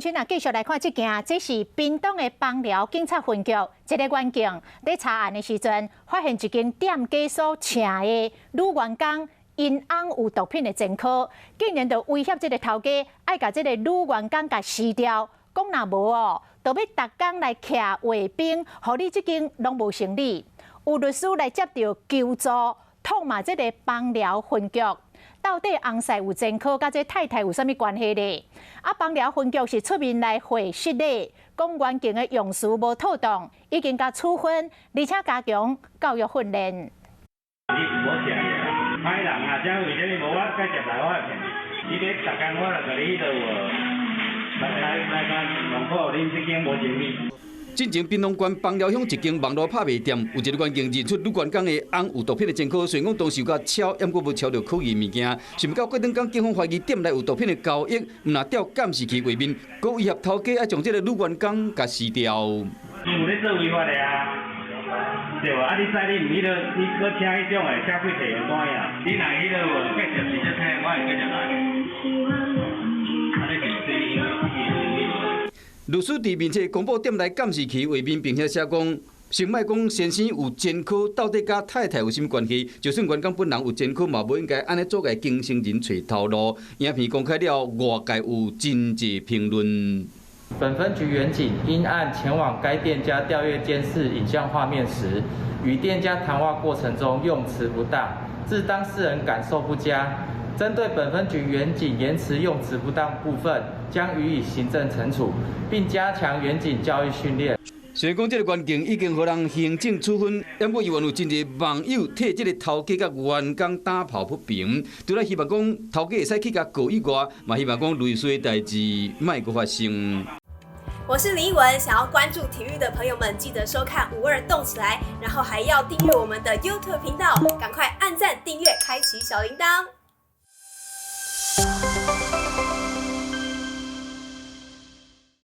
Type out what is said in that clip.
乡亲啊，继续来看这件，这是屏东的枋寮警察分局一个员警在查案的时阵，发现一间店家所请的女员工因翁有毒品的前科，竟然就威胁这个头家，爱甲这个女员工甲撕掉，讲若无哦，就要逐工来徛卫兵，互你这间拢无成立。有律师来接到求助，痛骂这个枋寮分局。到底翁婿有前科，甲这太太有啥物关系呢？啊，枋寮分局是出面来回失礼，讲员警的用词无妥当，已经甲处分，而且加强教育训练。你唔好食啊！歹人啊，正为着你无我介接来，我骗你。你要逐工我来甲你迄落来甲弄好，恁这间无情理。进前，槟榔县枋寮乡一间网络拍卖店，有一个员警认出女员工的翁有毒品的前科，虽然讲当时有甲抄，抑过无抄到可疑物件。想不到过两天，警方怀疑店内有毒品的交易，唔若调监视器画面，佮威胁头家要将这个女员工甲撕掉。你有咧做违法的啊？对无？啊，你知你唔迄落，你搁请迄种的消费者有单呀？你若迄落有继续是这听，我会继续来。律师伫面册公布店内监视器画面，并且写讲，先莫讲先生有前科，到底甲太太有甚物关系？就算员工本人有前科，嘛无应该安尼做个经纪人找头路。影片公开了，外界有真侪评论。本分局员警因案前往该店家调阅监视影像画面时，与店家谈话过程中用词不当，致当事人感受不佳。针对本分局员警言辞用词不当部分，将予以行政惩处，并加强员警教育训练。虽然讲这个员警已经予人行政处分，不过依然有真侪网友替这个头家甲员工打抱不平，除了希望讲头家会使去甲告以外，嘛希望讲类似的代志莫阁发生。我是李一文，想要关注体育的朋友们，记得收看52动起来，然后还要订阅我们的 YouTube 频道，赶快按赞、订阅、开启小铃铛。